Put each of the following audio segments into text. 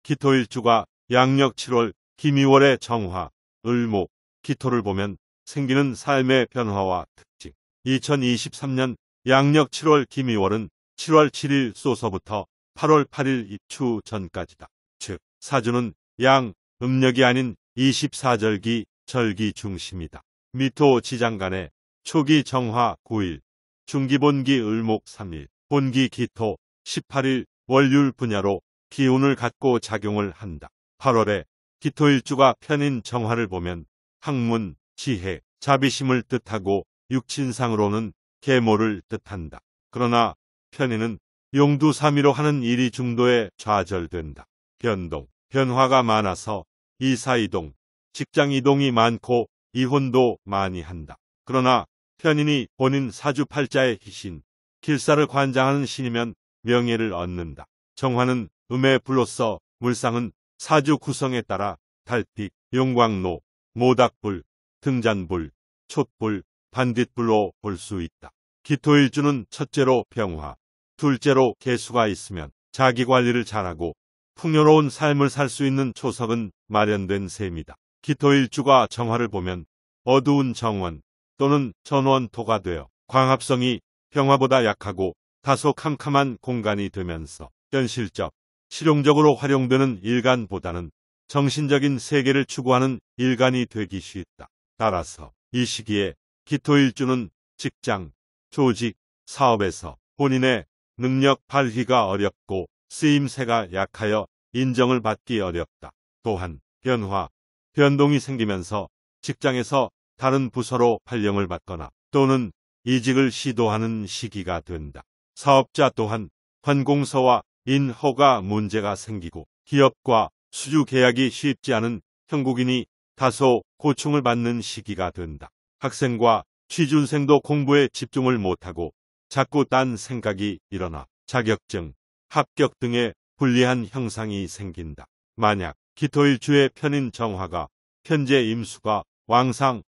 기토일주가 양력 7월, 김이월의 정화, 을목, 기토를 보면 생기는 삶의 변화와 특징. 2023년 양력 7월 김이월은 7월 7일 쏘서부터 8월 8일 입추 전까지다. 즉, 사주는 양, 음력이 아닌 24절기, 절기 중심이다. 미토 지장간에 초기 정화 9일, 중기 본기 을목 3일, 본기 기토 18일 월율 분야로 기운을 갖고 작용을 한다. 8월에 기토일주가 편인 정화를 보면 학문, 지혜, 자비심을 뜻하고 육친상으로는 계모를 뜻한다. 그러나 편인은 용두사미로 하는 일이 중도에 좌절된다. 변동, 변화가 많아서 이사이동, 직장이동이 많고 이혼도 많이 한다. 그러나 편인이 본인 사주팔자의 희신, 길사를 관장하는 신이면 명예를 얻는다. 정화는 음의 불로서 물상은 사주 구성에 따라 달빛, 용광로, 모닥불, 등잔불, 촛불, 반딧불로 볼 수 있다. 기토일주는 첫째로 병화, 둘째로 개수가 있으면 자기 관리를 잘하고 풍요로운 삶을 살 수 있는 초석은 마련된 셈이다. 기토일주가 정화를 보면 어두운 정원 또는 전원토가 되어 광합성이 병화보다 약하고 다소 캄캄한 공간이 되면서 현실적, 실용적으로 활용되는 일간보다는 정신적인 세계를 추구하는 일간이 되기 쉽다. 따라서 이 시기에 기토일주는 직장, 조직, 사업에서 본인의 능력 발휘가 어렵고 쓰임새가 약하여 인정을 받기 어렵다. 또한 변화, 변동이 생기면서 직장에서 다른 부서로 발령을 받거나 또는 이직을 시도하는 시기가 된다. 사업자 또한 관공서와 인허가 문제가 생기고 기업과 수주 계약이 쉽지 않은 형국인이 다소 고충을 받는 시기가 된다. 학생과 취준생도 공부에 집중을 못하고 자꾸 딴 생각이 일어나 자격증, 합격 등의 불리한 형상이 생긴다. 만약 기토일주의 편인 정화가 편재 임수가 왕상,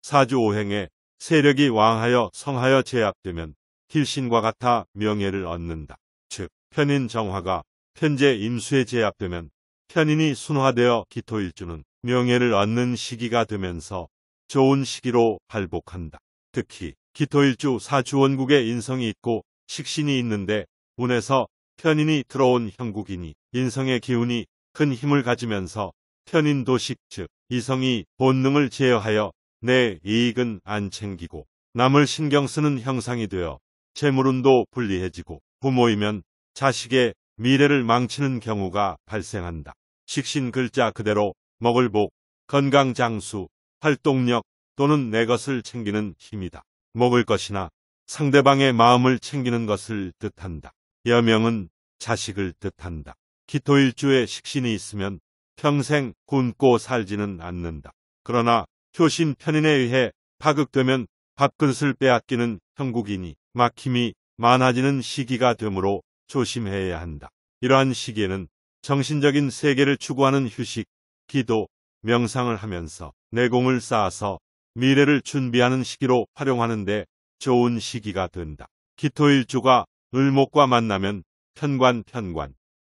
사주 오행에 세력이 왕하여 성하여 제압되면 필신과 같아 명예를 얻는다. 즉, 편인 정화가 편재 임수에 제압되면 편인이 순화되어 기토일주는 명예를 얻는 시기가 되면서 좋은 시기로 발복한다. 특히 기토일주 사주원국에 인성이 있고 식신이 있는데 운에서 편인이 들어온 형국이니 인성의 기운이 큰 힘을 가지면서 편인도식 즉 이성이 본능을 제어하여 내 이익은 안 챙기고 남을 신경 쓰는 형상이 되어 재물운도 불리해지고 부모이면 자식의 미래를 망치는 경우가 발생한다. 식신 글자 그대로 먹을 복, 건강 장수, 활동력 또는 내 것을 챙기는 힘이다. 먹을 것이나 상대방의 마음을 챙기는 것을 뜻한다. 여명은 자식을 뜻한다. 기토일주에 식신이 있으면 평생 굶고 살지는 않는다. 그러나 효신 편인에 의해 파극되면 밥그릇을 빼앗기는 형국이니 막힘이 많아지는 시기가 되므로 조심해야 한다. 이러한 시기에는 정신적인 세계를 추구하는 휴식, 기도, 명상을 하면서 내공을 쌓아서 미래를 준비하는 시기로 활용하는데 좋은 시기가 된다. 기토일주가 을목과 만나면 편관,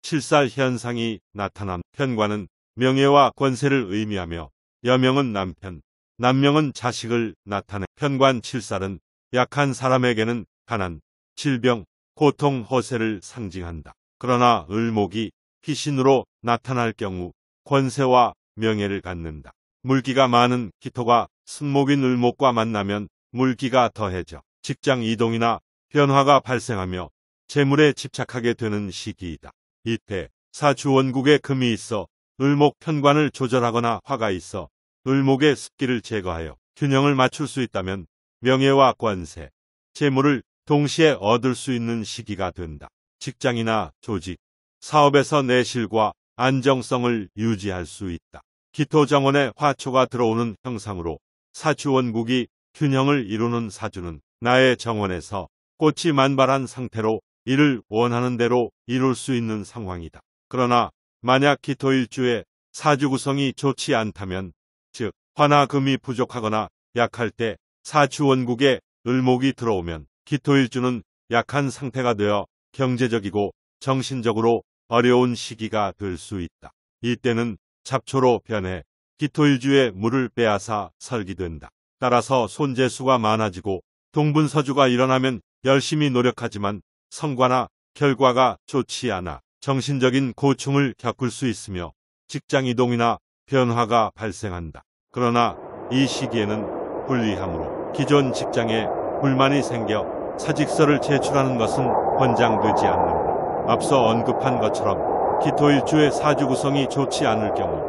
칠살 현상이 나타남. 편관은 명예와 권세를 의미하며 여명은 남편, 남명은 자식을 나타내. 편관 칠살은 약한 사람에게는 가난, 질병, 고통, 허세를 상징한다. 그러나 을목이 희신으로 나타날 경우 권세와 명예를 갖는다. 물기가 많은 기토가 승목인 을목과 만나면 물기가 더해져 직장 이동이나 변화가 발생하며 재물에 집착하게 되는 시기이다. 이때 사주원국에 금이 있어 을목 편관을 조절하거나 화가 있어 을목의 습기를 제거하여 균형을 맞출 수 있다면 명예와 권세, 재물을 동시에 얻을 수 있는 시기가 된다. 직장이나 조직, 사업에서 내실과 안정성을 유지할 수 있다. 기토정원에 화초가 들어오는 형상으로 사주원국이 균형을 이루는 사주는 나의 정원에서 꽃이 만발한 상태로 이를 원하는 대로 이룰 수 있는 상황이다. 그러나 만약 기토일주에 사주 구성이 좋지 않다면 즉 화나 금이 부족하거나 약할 때 사주원국에 을목이 들어오면 기토일주는 약한 상태가 되어 경제적이고 정신적으로 어려운 시기가 될 수 있다. 이때는 잡초로 변해 기토일주의 물을 빼앗아 설기된다. 따라서 손재수가 많아지고 동분서주가 일어나면 열심히 노력하지만 성과나 결과가 좋지 않아 정신적인 고충을 겪을 수 있으며 직장이동이나 변화가 발생한다. 그러나 이 시기에는 불리함으로 기존 직장에 불만이 생겨 사직서를 제출하는 것은 권장되지 않는다. 앞서 언급한 것처럼 기토일주의 사주 구성이 좋지 않을 경우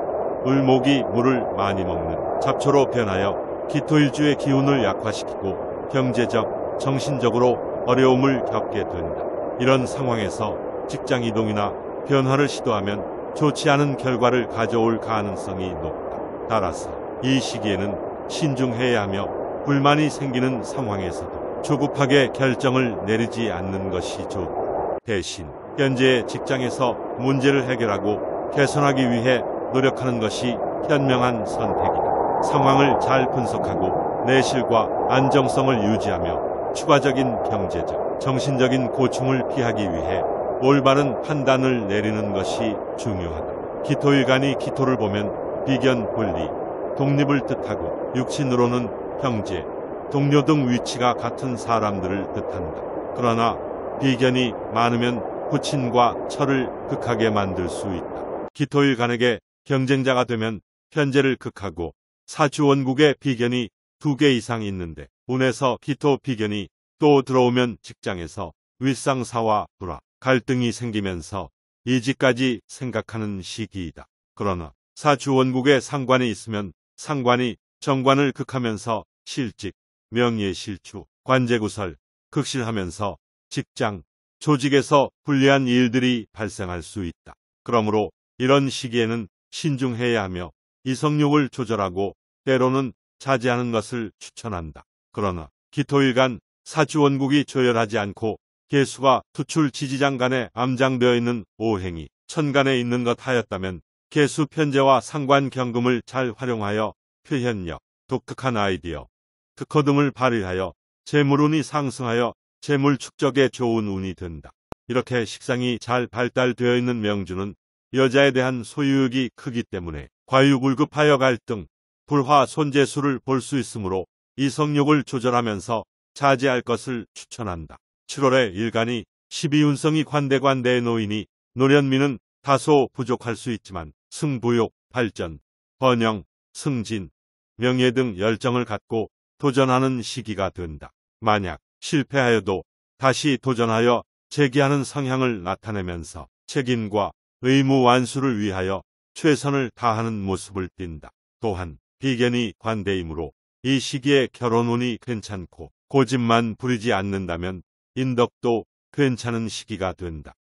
을목이 물을 많이 먹는 잡초로 변하여 기토일주의 기운을 약화시키고 경제적, 정신적으로 어려움을 겪게 된다. 이런 상황에서 직장 이동이나 변화를 시도하면 좋지 않은 결과를 가져올 가능성이 높다. 따라서 이 시기에는 신중해야 하며 불만이 생기는 상황에서도 조급하게 결정을 내리지 않는 것이 좋다. 대신 현재의 직장에서 문제를 해결하고 개선하기 위해 노력하는 것이 현명한 선택이다. 상황을 잘 분석하고 내실과 안정성을 유지하며 추가적인 경제적, 정신적인 고충을 피하기 위해 올바른 판단을 내리는 것이 중요하다. 기토일간이 기토를 보면 비견, 분리, 독립을 뜻하고 육신으로는 형제, 동료 등 위치가 같은 사람들을 뜻한다. 그러나 비견이 많으면 부친과 철을 극하게 만들 수 있다. 기토일간에게 경쟁자가 되면 편제를 극하고 사주원국의 비견이 2개 이상 있는데 운에서 기토 비견이 또 들어오면 직장에서 윗상사와 불화, 갈등이 생기면서 이직까지 생각하는 시기이다. 그러나 사주원국에 상관이 있으면 상관이 정관을 극하면서 실직, 명예실추, 관제구설, 극실하면서 직장, 조직에서 불리한 일들이 발생할 수 있다. 그러므로 이런 시기에는 신중해야 하며 이성욕을 조절하고 때로는 자제하는 것을 추천한다. 그러나 기토일간 사주원국이 조열하지 않고 개수가 투출 지지장 간에 암장되어 있는 오행이 천간에 있는 것 하였다면 개수 편제와 상관 경금을 잘 활용하여 표현력, 독특한 아이디어, 특허 등을 발휘하여 재물운이 상승하여 재물 축적에 좋은 운이 된다. 이렇게 식상이 잘 발달되어 있는 명주는 여자에 대한 소유욕이 크기 때문에 과유불급하여 갈등, 불화, 손재수를 볼 수 있으므로 이성욕을 조절하면서 자제할 것을 추천한다. 7월에 일간이 12운성이 관대관대에 놓이니 노련미는 다소 부족할 수 있지만 승부욕, 발전, 번영, 승진, 명예 등 열정을 갖고 도전하는 시기가 된다. 만약 실패하여도 다시 도전하여 재기하는 성향을 나타내면서 책임과 의무 완수를 위하여 최선을 다하는 모습을 띈다. 또한 비견이 관대이므로 이 시기에 결혼운이 괜찮고 고집만 부리지 않는다면 인덕도 괜찮은 시기가 된다.